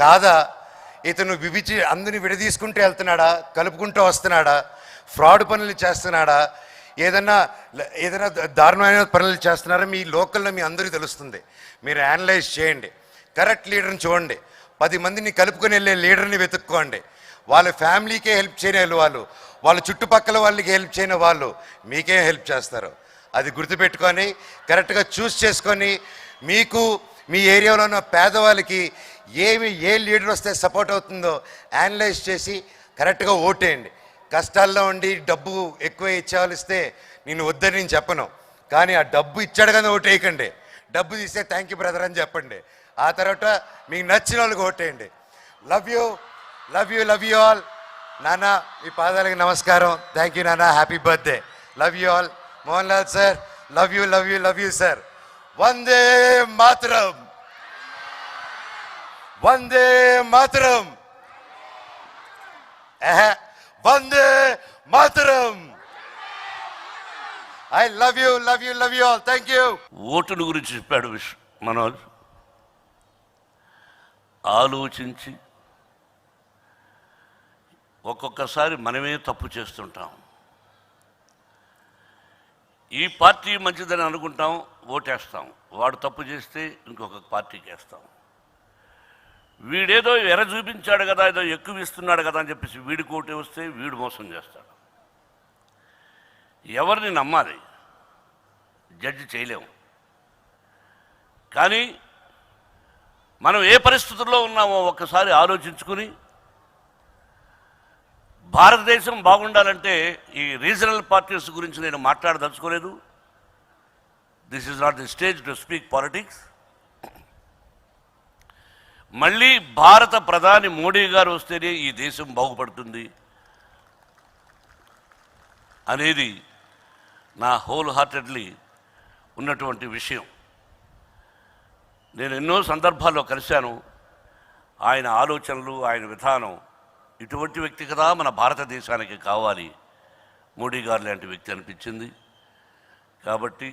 కాదా? ఇతను అందరిని విడదీసుకుంటూ వెళ్తున్నాడా, కలుపుకుంటూ వస్తున్నాడా, ఫ్రాడ్ పనులు చేస్తున్నాడా, ఏదైనా దారుణమైన పనులు చేస్తున్నారా? మీ లోకల్లో మీ అందరికీ తెలుస్తుంది. మీరు అనలైజ్ చేయండి, కరెక్ట్ లీడర్ని చూడండి, 10 మందిని కలుపుకొని వెళ్ళే లీడర్ని వెతుక్కోండి. వాళ్ళ ఫ్యామిలీకే హెల్ప్ చేయని వాళ్ళ చుట్టుపక్కల వాళ్ళకి హెల్ప్ చేయని వాళ్ళు మీకేం హెల్ప్ చేస్తారు? అది గుర్తుపెట్టుకొని కరెక్ట్గా చూస్ చేసుకొని మీకు మీ ఏరియాలో ఉన్న పేదవాళ్ళకి ఏ లీడర్ వస్తే సపోర్ట్ అవుతుందో అనలైజ్ చేసి కరెక్ట్గా ఓటేయండి. కష్టాల్లో ఉండి డబ్బు ఎక్కువ ఇచ్చేవాళ్ళు ఇస్తే నేను వద్దని నేను చెప్పను, కానీ ఆ డబ్బు ఇచ్చాడు కానీ ఓటేయకండి. డబ్బు తీస్తే థ్యాంక్ యూ బ్రదర్ అని చెప్పండి. ఆ తర్వాత మీకు నచ్చిన వాళ్ళకి ఓటేయండి. Love you love you love you all. నాన్న మీ పాదాలకి నమస్కారం. థ్యాంక్ యూ నాన్న, happy birthday. Love you all. Mohan Lal sir, love you love you love you sir. Vande Mataram, Vande Mataram, Vande Mataram. I love you love you love you all. Thank you. ఓటును గురించి చెప్పాడు మనోజ్. ఆలోచించి ఒక్కొక్కసారి మనమే తప్పు చేస్తుంటాం. ఈ పార్టీ మంచిదని అనుకుంటాం, ఓటేస్తాం. వాడు తప్పు చేస్తే ఇంకొక పార్టీకి వేస్తాం. వీడేదో ఎర చూపించాడు కదా, ఏదో ఎక్కువ ఇస్తున్నాడు కదా అని చెప్పేసి వీడికి ఓటే వస్తే వీడు మోసం చేస్తాడు. ఎవరిని నమ్మాలి? జడ్జి చేయలేము. కానీ మనం ఏ పరిస్థితుల్లో ఉన్నామో ఒక్కసారి ఆలోచించుకుని, భారతదేశం బాగుండాలంటే ఈ రీజనల్ పార్టీస్ గురించి నేను మాట్లాడదలుచుకోలేదు. This is not the stage to speak politics. మళ్ళీ భారత ప్రధాని మోడీ గారు వస్తేనే ఈ దేశం బాగుపడుతుంది అనేది నా హోల్ హార్టెడ్లీ ఉన్నటువంటి విషయం. నేను ఎన్నో సందర్భాల్లో కలిశాను. ఆయన ఆలోచనలు, ఆయన విధానం, ఇటువంటి వ్యక్తి కదా మన భారతదేశానికి కావాలి, మోడీ గారు లాంటి వ్యక్తి అనిపించింది. కాబట్టి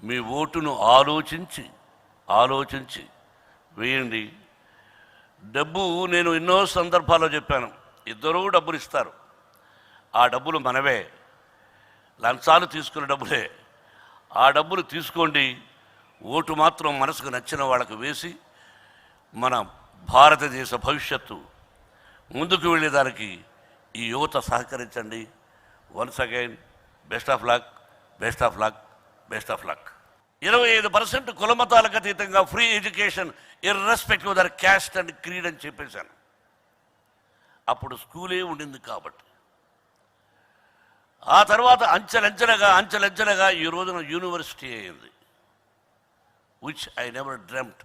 మీ ఓటును ఆలోచించి వేయండి. డబ్బు నేను ఎన్నో సందర్భాల్లో చెప్పాను, ఇద్దరూ డబ్బులు ఇస్తారు, ఆ డబ్బులు మనవే, లంచాలు తీసుకున్న డబ్బులే. ఆ డబ్బులు తీసుకోండి, ఓటు మాత్రం మనసుకు నచ్చిన వాళ్ళకు వేసి మన భారతదేశ భవిష్యత్తు ముందుకు వెళ్ళేదానికి ఈ యువత సహకరించండి. Once again best of luck, best of luck, best of luck. 25% కులమతాలకు అతీతంగా free education irrespective their caste and creed అని చెప్పేశాను. అప్పుడు స్కూలే ఉండింది కాబట్టి. ఆ తర్వాత అంచెలంచెలుగా ఈ రోజున యూనివర్సిటీ అయింది. Which I never dreamt.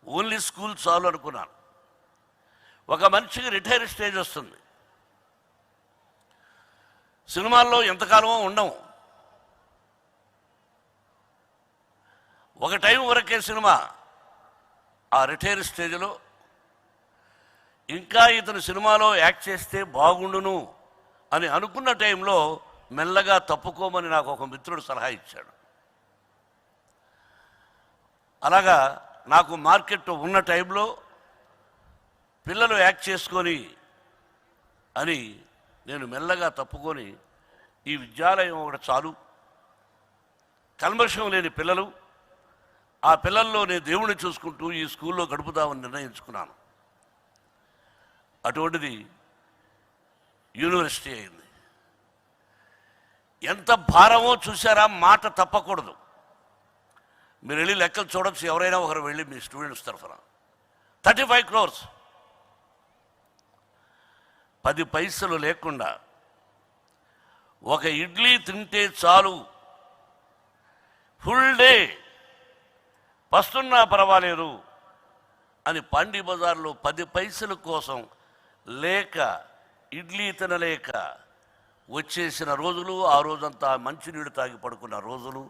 Only school చాలు అనుకున్నాను. ఒక మనిషికి రిటైర్ స్టేజ్ వస్తుంది. సినిమాల్లో ఎంతకాలమో ఉండవు. ఒక టైం వరకే సినిమా. ఆ రిటైర్ స్టేజ్లో ఇంకా ఇతను సినిమాలో యాక్ట్ చేస్తే బాగుండును అని అనుకున్న టైంలో మెల్లగా తప్పుకోమని నాకు ఒక మిత్రుడు సలహా ఇచ్చాడు. అలాగా నాకు మార్కెట్ ఉన్న టైంలో పిల్లలు యాక్ట్ చేసుకొని అని నేను మెల్లగా తప్పుకొని ఈ విద్యాలయం ఒకటి చాలు, కల్మషం లేని పిల్లలు, ఆ పిల్లల్లో నేను దేవుణ్ణి చూసుకుంటూ ఈ స్కూల్లో గడుపుదామని నిర్ణయించుకున్నాను. అటువంటిది యూనివర్సిటీ అయింది. ఎంత భారమో చూసారా? మాట తప్పకూడదు. మీరు వెళ్ళి లెక్కలు చూడొచ్చు, ఎవరైనా ఒకరు వెళ్ళి మీ స్టూడెంట్స్ తరఫున 35 crores 10 పైసలు లేకుండా ఒక ఇడ్లీ తింటే చాలు, ఫుల్ డే పస్తున్నా పర్వాలేదు అని పాండీ బజార్లో 10 పైసల కోసం లేక ఇడ్లీ తినలేక వచ్చేసిన రోజులు, ఆ రోజంతా మంచినీళ్ళు తాగి పడుకున్న రోజులు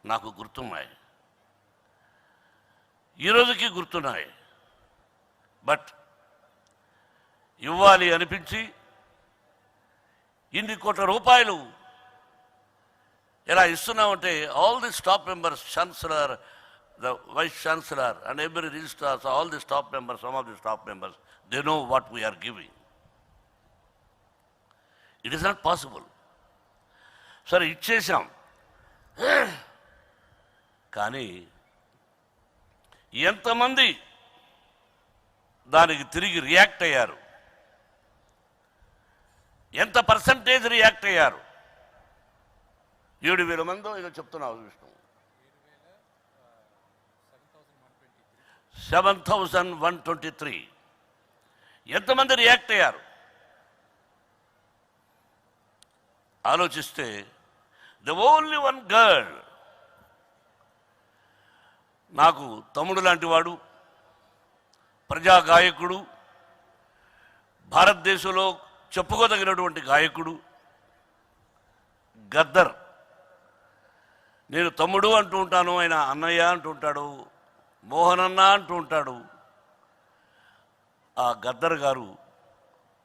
నాకు గుర్తున్నాయి, ఈరోజుకి గుర్తున్నాయి. బట్ ఇవ్వాలి అనిపించి ఇన్ని కోట్ల రూపాయలు ఎలా ఇస్తున్నామంటే all the staff members, chancellor, the Vice Chancellor and every registrar, so all the staff members, some of the staff members, they know what we are giving. It is not possible. సరే ఇచ్చేసాం, కానీ ఎంతమంది దానికి తిరిగి react అయ్యారు, ఎంత percentage react అయ్యారు? 7,000 మందో ఏదో చెప్తున్నావు విష్ణు. 7,123 ఎంతమంది రియాక్ట్ అయ్యారు ఆలోచిస్తే, ద ఓన్లీ వన్ గర్ల్, నాకు తమ్ముడు లాంటి వాడు, ప్రజా గాయకుడు, భారతదేశంలో చెప్పుకోదగినటువంటి గాయకుడు గద్దర్. నేను తమ్ముడు అంటూ ఉంటాను, ఆయన అన్నయ్య అంటూ ఉంటాడు, మోహన్ అన్న అంటూ ఉంటాడు. ఆ గద్దర్ గారు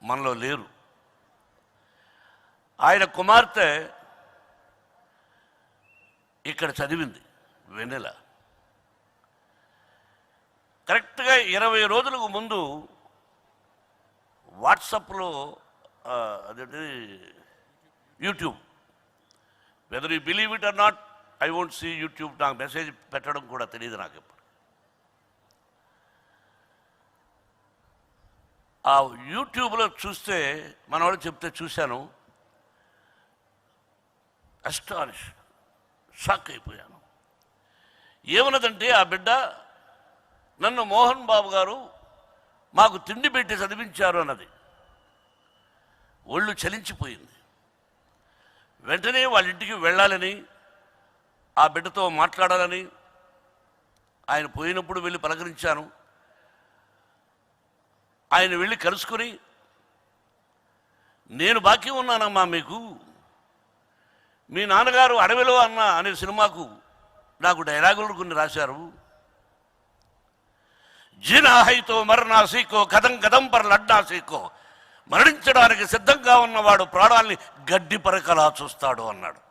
మనలో లేరు. ఆయన కుమార్తె ఇక్కడ చదివింది, వెన్నెల. కరెక్ట్గా 20 రోజులకు ముందు వాట్సాప్లో అదేంటి YouTube, whether you believe it or not, I won't see YouTube. నాకు మెసేజ్ పెట్టడం కూడా తెలియదు నాకు ఎప్పుడు. ఆ యూట్యూబ్లో చూస్తే మనవాడు చెప్తే చూశాను, అస్టానిష్, షాక్ అయిపోయాను. ఏమన్నదంటే ఆ బిడ్డ, నన్ను మోహన్ బాబు గారు మాకు తిండి పెట్టి చదివించారు అన్నది. ఒళ్ళు చలించిపోయింది. వెంటనే వాళ్ళ ఇంటికి వెళ్ళాలని, ఆ బిడ్డతో మాట్లాడాలని ఆయన పోయినప్పుడు వెళ్ళి పలకరించాను. ఆయన వెళ్ళి కలుసుకొని, నేను బాకీ ఉన్నానమ్మా మీకు, మీ నాన్నగారు అడవిలో అన్న అనే సినిమాకు నాకు డైలాగులు కొన్ని రాశారు. జీనా హైతో మరణా సీకో, కథం కథం పర్ లడ్డా సీకో, మరణించడానికి సిద్ధంగా ఉన్నవాడు ప్రాణాల్ని గడ్డి పరకలా చూస్తాడు అన్నాడు.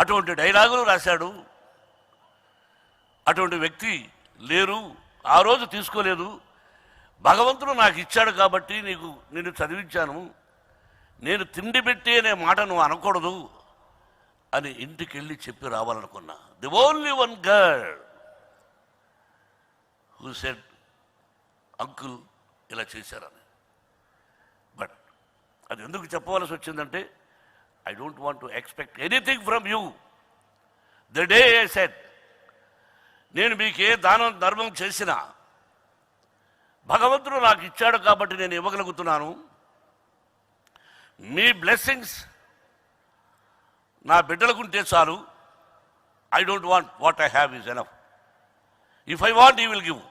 అటువంటి డైలాగులు రాశాడు. అటువంటి వ్యక్తి లేరు, ఆ రోజు తీసుకోలేదు. భగవంతుడు నాకు ఇచ్చాడు కాబట్టి నిన్ను చదివించాను, నేను తిండి పెట్టి అనే మాట నువ్వు అనకూడదు అని ఇంటికి వెళ్ళి చెప్పి రావాలనుకున్నా. The only one girl who said uncle ఇలా చేశారని. బట్ అది ఎందుకు చెప్పవలసి వచ్చిందంటే, I don't want to expect anything from you. The day I said, నేను మీకు ఏ దానం ధర్మం చేసినా భగవంతుడు నాకు ఇచ్చాడు కాబట్టి నేను ఇవ్వగలుగుతున్నాను. మీ బ్లెస్సింగ్స్ నా బిడ్డలకుంటే చాలు. I don't want, what I have is enough. If I want you will give.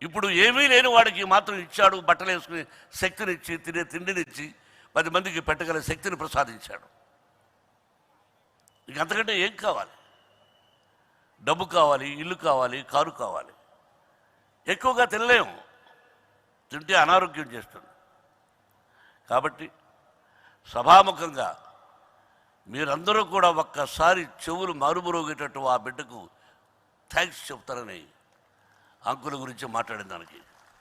ఇప్పుడు ఏమీ లేని వాడికి మాత్రం ఇచ్చాడు, బట్టలు వేసుకునే శక్తినిచ్చి, తినే తిండినిచ్చి, 10 మందికి పెట్టగల శక్తిని ప్రసాదించాడు. ఇక అంతకంటే ఏం కావాలి? డబ్బు కావాలి, ఇల్లు కావాలి, కారు కావాలి. ఎక్కువగా తినలేము, తింటే అనారోగ్యం చేస్తుంది. కాబట్టి సభాముఖంగా మీరందరూ కూడా ఒక్కసారి చెవులు మారుమరోగేటట్టు ఆ బిడ్డకు థ్యాంక్స్ చెప్తారని అంకుల గురించి మాట్లాడిన దానికి.